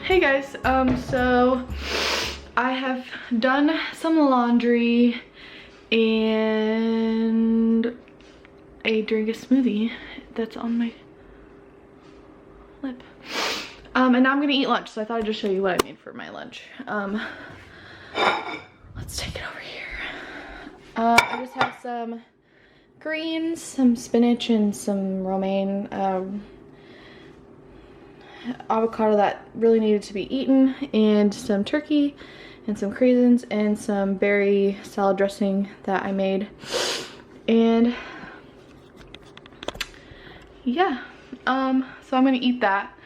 Hey guys, so I have done some laundry and I drank a smoothie that's on my lip. And now I'm gonna eat lunch, so I thought I'd just show you what I made for my lunch. Let's take it over here. I just have some greens, some spinach, and some romaine avocado that really needed to be eaten, and some turkey and some craisins and some berry salad dressing that I made. And yeah, so I'm gonna eat that.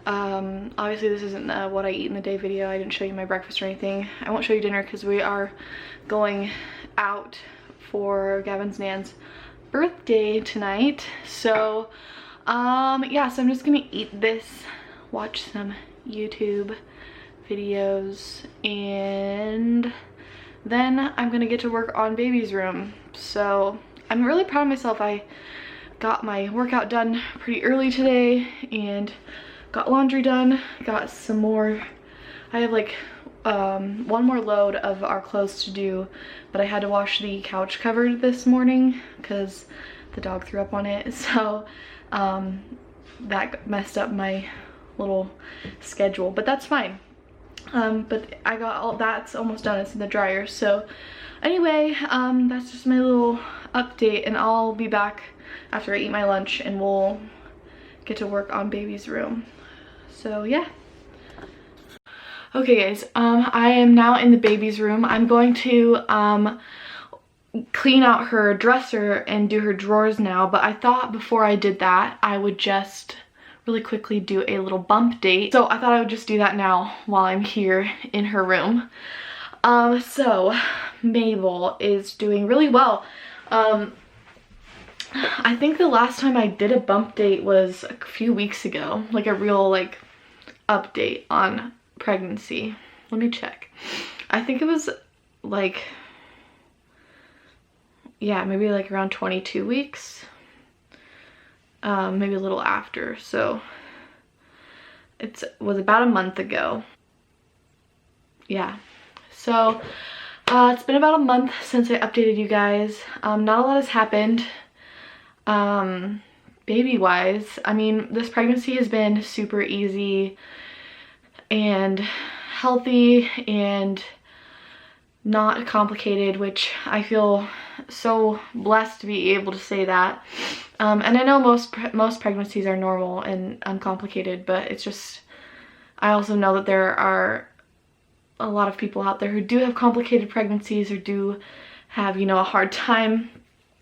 Obviously this isn't what I eat in the day video. I didn't show you my breakfast or anything. I won't show you dinner because we are going out for Gavin's nan's birthday tonight. So yeah, so I'm just gonna eat this, watch some YouTube videos, and then I'm gonna get to work on baby's room. So I'm really proud of myself. I got my workout done pretty early today and got laundry done, got some more. I have like one more load of our clothes to do, but I had to wash the couch cover this morning because the dog threw up on it. So that messed up my little schedule, but that's fine. But I got all that's almost done. It's in the dryer. So anyway, that's just my little update, and I'll be back after I eat my lunch and we'll get to work on baby's room. So yeah. Okay guys, I am now in the baby's room. I'm going to clean out her dresser and do her drawers now, but I thought before I did that I would just really quickly do a little bump date. So I thought I would just do that now while I'm here in her room. So Mabel is doing really well. I think the last time I did a bump date was a few weeks ago, like a real like update on pregnancy. Let me check. I think it was like, yeah, maybe like around 22 weeks, maybe a little after. So it was about a month ago. Yeah, so it's been about a month since I updated you guys. Not a lot has happened baby wise. I mean, this pregnancy has been super easy and healthy and not complicated, which I feel so blessed to be able to say that. And I know most pregnancies are normal and uncomplicated, but it's just, I also know that there are a lot of people out there who do have complicated pregnancies or do have, you know, a hard time.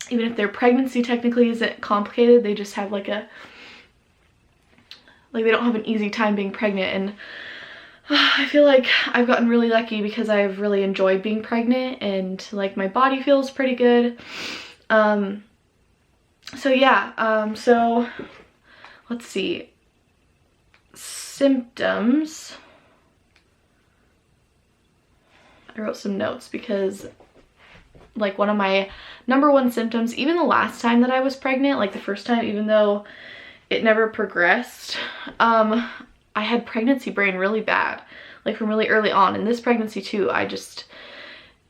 Even if their pregnancy technically isn't complicated, they just have like a, like they don't have an easy time being pregnant. And I feel like I've gotten really lucky because I've really enjoyed being pregnant and like my body feels pretty good. So yeah, so let's see. Symptoms. I wrote some notes because like one of my #1 symptoms, even the last time that I was pregnant, like the first time, even though it never progressed, I had pregnancy brain really bad, like from really early on. And this pregnancy too,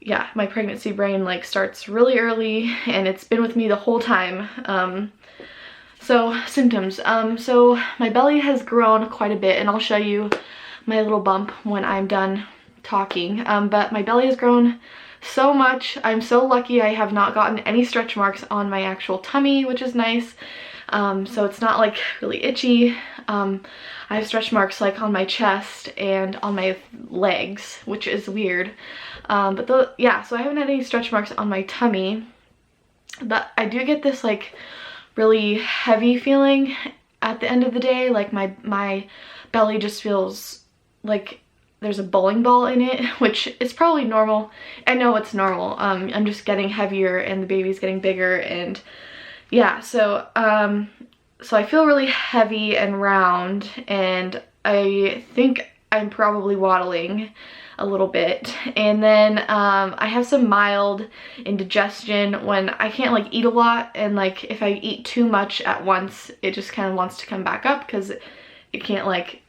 yeah, my pregnancy brain like starts really early and it's been with me the whole time. So symptoms, so my belly has grown quite a bit, and I'll show you my little bump when I'm done talking. But my belly has grown so much. I'm so lucky I have not gotten any stretch marks on my actual tummy, which is nice. So it's not like really itchy. I have stretch marks like on my chest and on my legs, which is weird. Yeah, so I haven't had any stretch marks on my tummy, but I do get this like really heavy feeling at the end of the day. Like my belly just feels like there's a bowling ball in it, which is probably normal. I know it's normal. I'm just getting heavier and the baby's getting bigger, and yeah, so I feel really heavy and round, and I think I'm probably waddling a little bit. And then I have some mild indigestion when I can't like eat a lot, and like if I eat too much at once, it just kind of wants to come back up because it can't like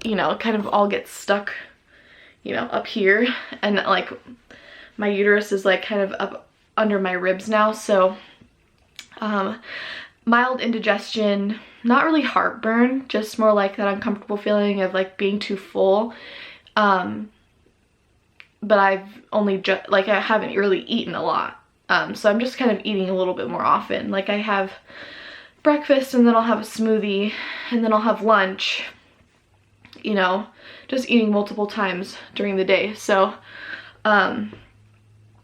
you know, kind of all gets stuck, you know, up here, and like my uterus is like kind of up under my ribs now. So mild indigestion, not really heartburn, just more like that uncomfortable feeling of like being too full. But I've only just like, I haven't really eaten a lot. So I'm just kind of eating a little bit more often. Like I have breakfast and then I'll have a smoothie and then I'll have lunch, you know, just eating multiple times during the day. So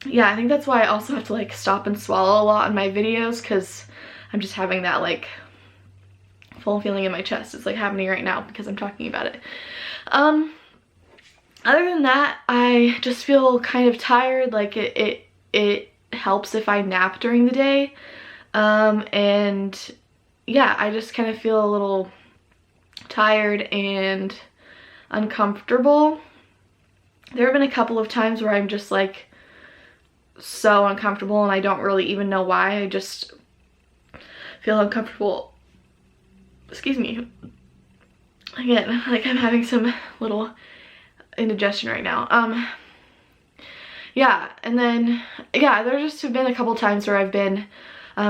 yeah, I think that's why I also have to like stop and swallow a lot in my videos, because I'm just having that like full feeling in my chest. It's like happening right now because I'm talking about it. Other than that, I just feel kind of tired. Like it helps if I nap during the day. And yeah, I just kind of feel a little tired and uncomfortable. There have been a couple of times where I'm just like so uncomfortable and I don't really even know why. I just feel uncomfortable. Excuse me. Again, like I'm having some little indigestion right now. Yeah, and then yeah, there just have been a couple times where I've been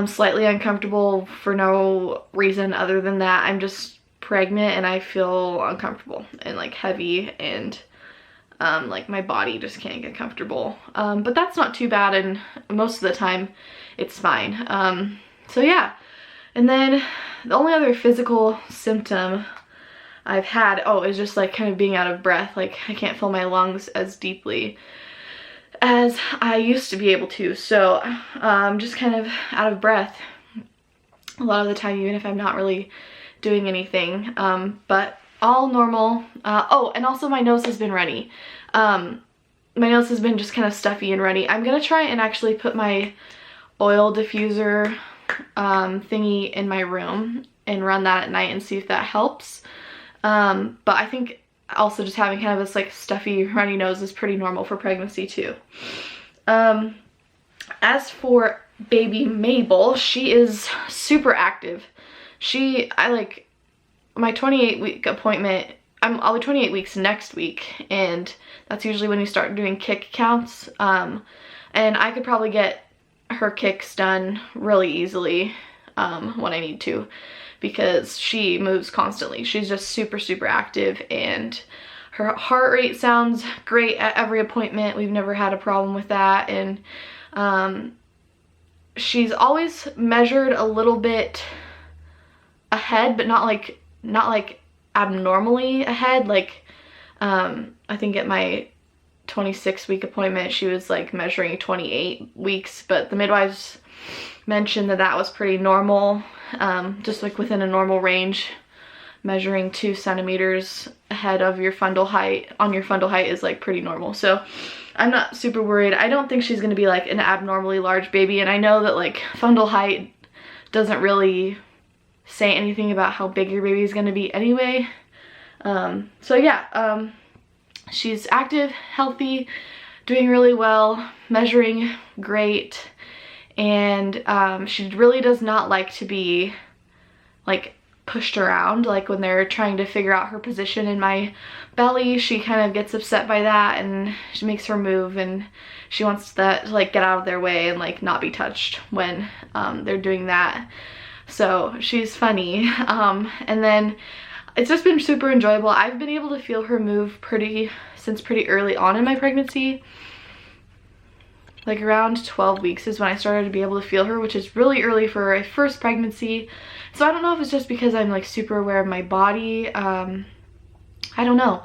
slightly uncomfortable for no reason other than that I'm just pregnant and I feel uncomfortable and like heavy, and like my body just can't get comfortable. But that's not too bad, and most of the time it's fine. So yeah, and then the only other physical symptom I've had, is just like kind of being out of breath. Like I can't fill my lungs as deeply as I used to be able to. So I'm just kind of out of breath a lot of the time, even if I'm not really doing anything. But all normal. And also my nose has been runny. My nose has been just kind of stuffy and runny. I'm gonna try and actually put my oil diffuser thingy in my room and run that at night and see if that helps. But I think also just having kind of this like stuffy runny nose is pretty normal for pregnancy too. As for baby Mabel, she is super active. My 28-week appointment, I'll be 28 weeks next week, and that's usually when you start doing kick counts. And I could probably get her kicks done really easily when I need to, because she moves constantly. She's just super, super active, and Her heart rate sounds great at every appointment. We've never had a problem with that. And she's always measured a little bit ahead, but not like abnormally ahead. Like I think at my 26-week appointment she was like measuring 28 weeks, but the midwives mentioned that that was pretty normal, just like within a normal range. Measuring 2 centimeters ahead of your fundal height on your fundal height is like pretty normal, so I'm not super worried. I don't think she's gonna be like an abnormally large baby, and I know that like fundal height doesn't really say anything about how big your baby is gonna be anyway. So yeah, she's active, healthy, doing really well, measuring great, and she really does not like to be like pushed around. Like when they're trying to figure out her position in my belly, she kind of gets upset by that and she makes her move, and she wants that to like get out of their way and like not be touched when they're doing that. So she's funny. And then it's just been super enjoyable. I've been able to feel her move since pretty early on in my pregnancy. Like around 12 weeks is when I started to be able to feel her, which is really early for a first pregnancy. So I don't know if it's just because I'm like super aware of my body. I don't know.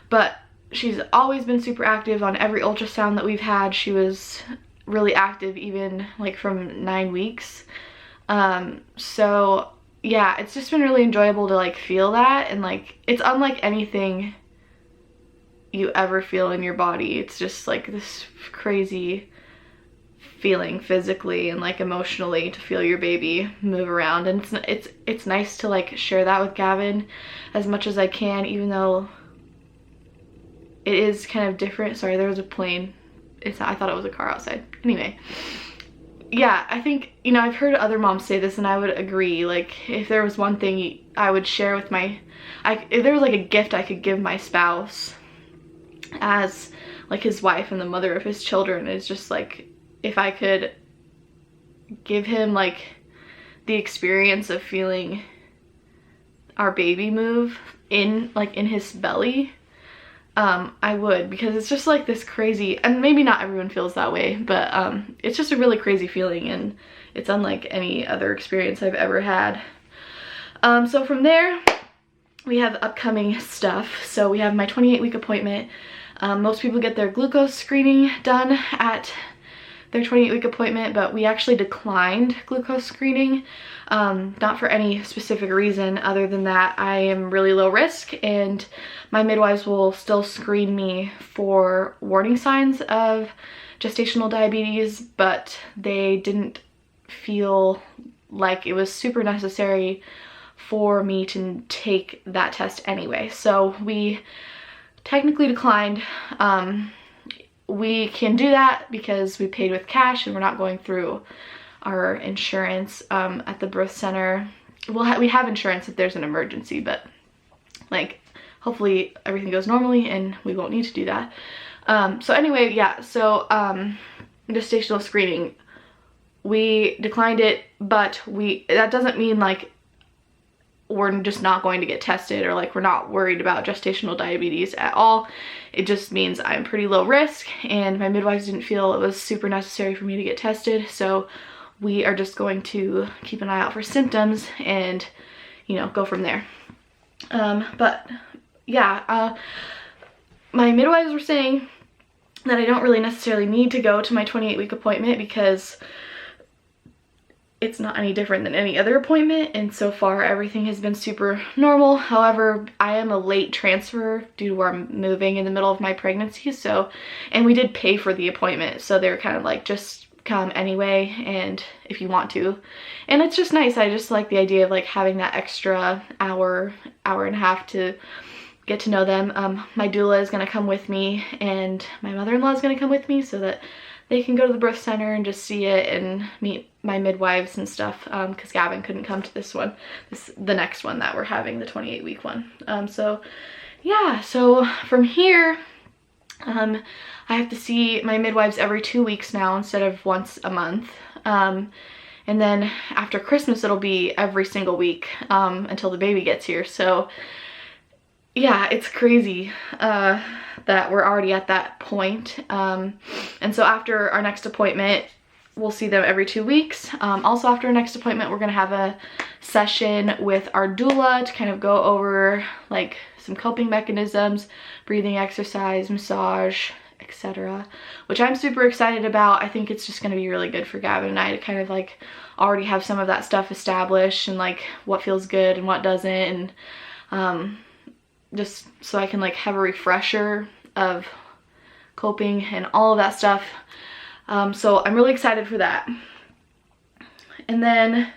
But she's always been super active on every ultrasound that we've had. She was really active even like from 9 weeks. So yeah, it's just been really enjoyable to like feel that, and like it's unlike anything you ever feel in your body. It's just like this crazy feeling physically and like emotionally to feel your baby move around, and it's nice to like share that with Gavin as much as I can, even though it is kind of different. Sorry, there was a plane. I thought it was a car outside. Anyway, yeah, I think, you know, I've heard other moms say this and I would agree. Like if there was one thing I would share with if there was like a gift I could give my spouse as like his wife and the mother of his children, is just like if I could give him like the experience of feeling our baby move in his belly, I would, because it's just like this crazy, and maybe not everyone feels that way, but it's just a really crazy feeling, and it's unlike any other experience I've ever had. So from there we have upcoming stuff. So we have my 28-week appointment. Most people get their glucose screening done at their 28-week appointment, but we actually declined glucose screening, not for any specific reason other than that I am really low risk, and my midwives will still screen me for warning signs of gestational diabetes, but they didn't feel like it was super necessary for me to take that test anyway. So we technically declined. We can do that because we paid with cash and we're not going through our insurance at the birth center. We have insurance if there's an emergency, but like hopefully everything goes normally and we won't need to do that. So anyway, yeah, so gestational screening, we declined it, but that doesn't mean like we're just not going to get tested, or like we're not worried about gestational diabetes at all. It just means I'm pretty low risk, and my midwives didn't feel it was super necessary for me to get tested, so we are just going to keep an eye out for symptoms and, you know, go from there. But yeah, my midwives were saying that I don't really necessarily need to go to my 28-week appointment because it's not any different than any other appointment, and so far everything has been super normal. However, I am a late transfer due to where I'm moving in the middle of my pregnancy, so, and we did pay for the appointment, so they're kind of like, just come anyway, and if you want to. And it's just nice. I just like the idea of like having that extra hour and a half to get to know them. My doula is gonna come with me, and my mother-in-law is gonna come with me, so that they can go to the birth center and just see it and meet my midwives and stuff, because Gavin couldn't come to the next one that we're having, the 28-week one. So yeah, so from here, I have to see my midwives every 2 weeks now instead of once a month. And then after Christmas, it'll be every single week until the baby gets here. So yeah, it's crazy that we're already at that point. And so after our next appointment, we'll see them every 2 weeks. Also after our next appointment, we're gonna have a session with our doula to kind of go over like some coping mechanisms, breathing exercise, massage, etc., which I'm super excited about. I think it's just gonna be really good for Gavin and I to kind of like already have some of that stuff established and like what feels good and what doesn't, and just so I can like have a refresher of coping and all of that stuff. So I'm really excited for that. And then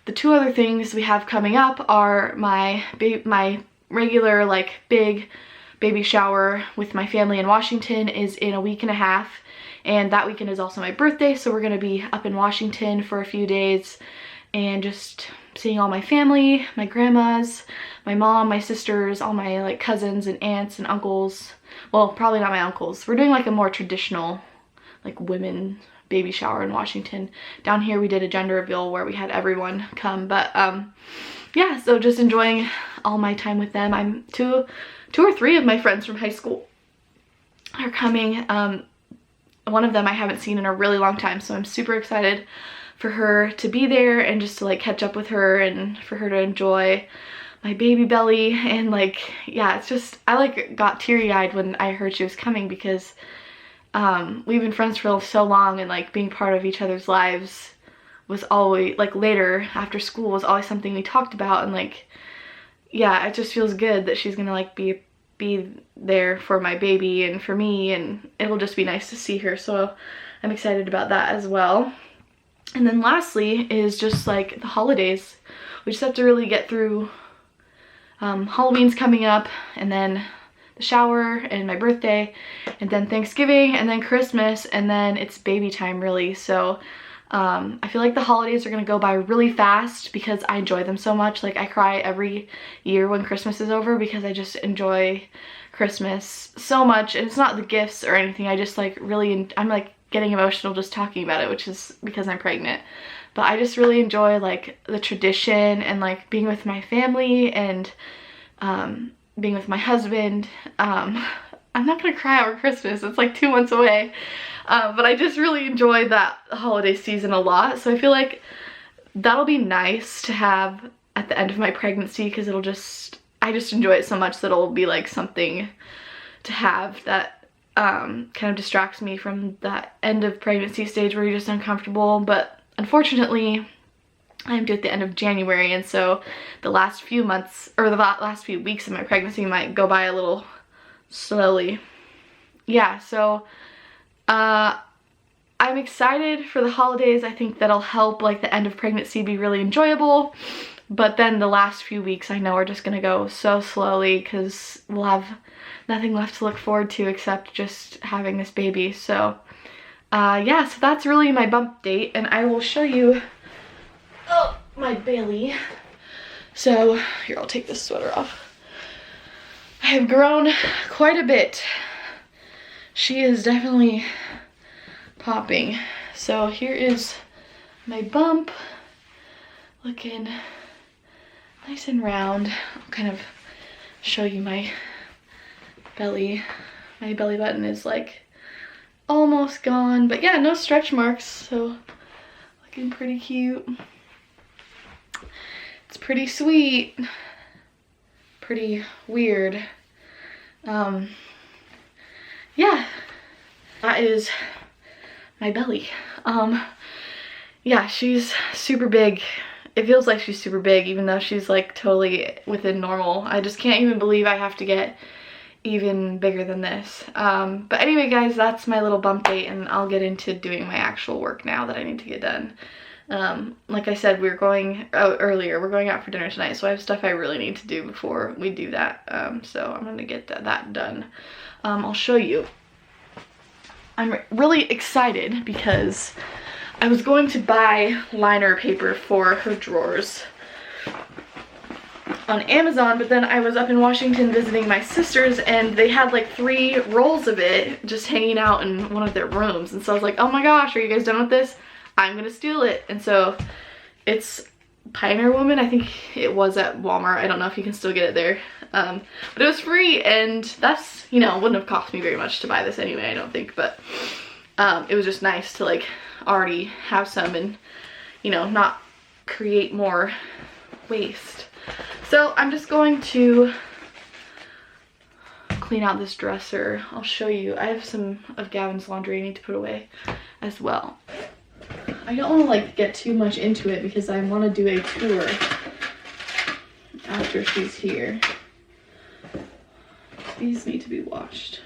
the 2 other things we have coming up are my regular like big baby shower with my family in Washington is in a week and a half, and that weekend is also my birthday, so we're gonna be up in Washington for a few days and just seeing all my family, my grandmas, my mom, my sisters, all my like cousins and aunts and uncles. Well, probably not my uncles. We're doing like a more traditional like women baby shower in Washington. Down here we did a gender reveal where we had everyone come, but yeah, so just enjoying all my time with them. I'm two or three of my friends from high school are coming. One of them I haven't seen in a really long time, so I'm super excited for her to be there and just to like catch up with her and for her to enjoy my baby belly. And like, yeah, it's just, I like got teary-eyed when I heard she was coming because we've been friends for so long, and like being part of each other's lives was always like later after school was always something we talked about. And like, yeah, it just feels good that she's gonna like be there for my baby and for me, and it'll just be nice to see her, so I'm excited about that as well. And then lastly is just like the holidays. We just have to really get through Halloween's coming up, and then the shower and my birthday, and then Thanksgiving, and then Christmas, and then it's baby time really. So I feel like the holidays are gonna go by really fast because I enjoy them so much. Like I cry every year when Christmas is over because I just enjoy Christmas so much, and it's not the gifts or anything. I just like really, I'm like getting emotional just talking about it, which is because I'm pregnant. But I just really enjoy like the tradition and like being with my family and being with my husband. I'm not gonna cry over Christmas, it's like 2 months away. But I just really enjoy that holiday season a lot. So I feel like that'll be nice to have at the end of my pregnancy, because it'll just, I just enjoy it so much that it'll be like something to have that kind of distracts me from that end of pregnancy stage where you're just uncomfortable. But unfortunately I'm due at the end of January, and so the last few months or the last few weeks of my pregnancy might go by a little slowly. Yeah, so I'm excited for the holidays. I think that'll help like the end of pregnancy be really enjoyable, but then the last few weeks I know are just gonna go so slowly because we'll have nothing left to look forward to except just having this baby. So yeah, so that's really my bump date, and I will show you my belly. So here, I'll take this sweater off. I have grown quite a bit. She is definitely popping. So here is my bump, looking nice and round. I'll kind of show you my belly. My belly button is like almost gone, but yeah, no stretch marks, so looking pretty cute. It's pretty sweet, pretty weird. Yeah, that is my belly. Yeah, she's super big. It feels like she's super big even though she's like totally within normal. I just can't even believe I have to get even bigger than this. But anyway guys, that's my little bump date, and I'll get into doing my actual work now that I need to get done. Like I said, we were going out earlier. We're going out for dinner tonight, so I have stuff I really need to do before we do that. So I'm gonna get that done. I'll show you. I'm really excited because I was going to buy liner paper for her drawers on Amazon, but then I was up in Washington visiting my sisters, and they had like 3 rolls of it just hanging out in one of their rooms. And so I was like, oh my gosh, are you guys done with this? I'm gonna steal it. And so it's Pioneer Woman. I think it was at Walmart. I don't know if you can still get it there. But it was free, and that's, you know, wouldn't have cost me very much to buy this anyway, I don't think, but it was just nice to like already have some and, you know, not create more waste. So I'm just going to clean out this dresser. I'll show you. I have some of Gavin's laundry I need to put away as well. I don't want to like get too much into it because I want to do a tour after she's here. These need to be washed.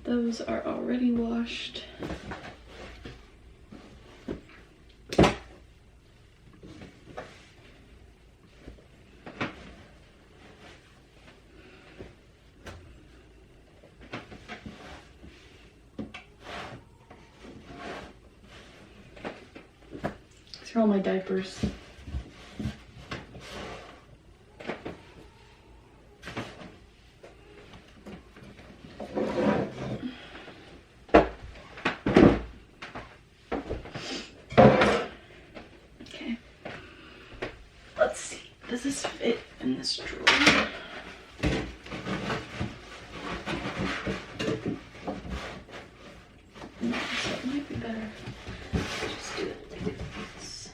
Those are already washed. These are all my diapers. Okay. Let's see. Does this fit in this drawer? No, so it might be better. Just do it like this.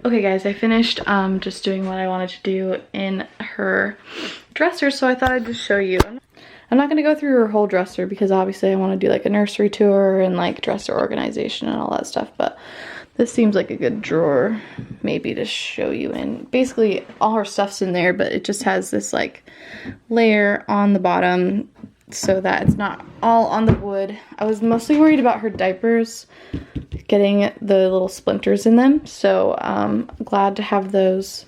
Okay guys, I finished just doing what I wanted to do in her dresser, so I thought I'd just show you. I'm not gonna go through her whole dresser because obviously I want to do like a nursery tour and like dresser organization and all that stuff, but this seems like a good drawer maybe to show you in. Basically all her stuff's in there, but it just has this like layer on the bottom so that it's not all on the wood. I was mostly worried about her diapers getting the little splinters in them, so I'm glad to have those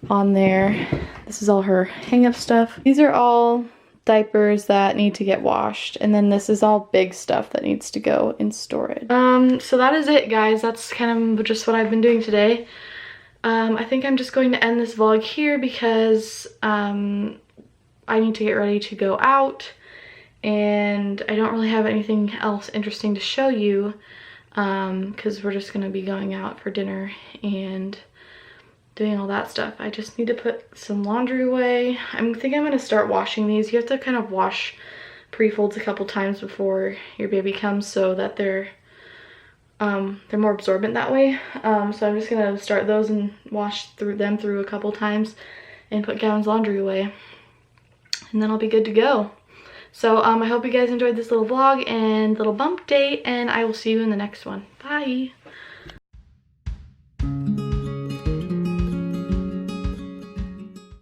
on there. This is all her hang-up stuff. These are all diapers that need to get washed, and then this is all big stuff that needs to go in storage. So that is it, guys. That's kind of just what I've been doing today. I think I'm just going to end this vlog here because I need to get ready to go out, and I don't really have anything else interesting to show you because we're just gonna be going out for dinner and doing all that stuff. I just need to put some laundry away. I think I'm gonna start washing these. You have to kind of wash pre-folds a couple times before your baby comes so that they're more absorbent that way. So I'm just gonna start those and wash them through a couple times and put Gavin's laundry away, and then I'll be good to go. So I hope you guys enjoyed this little vlog and little bump date, and I will see you in the next one. Bye!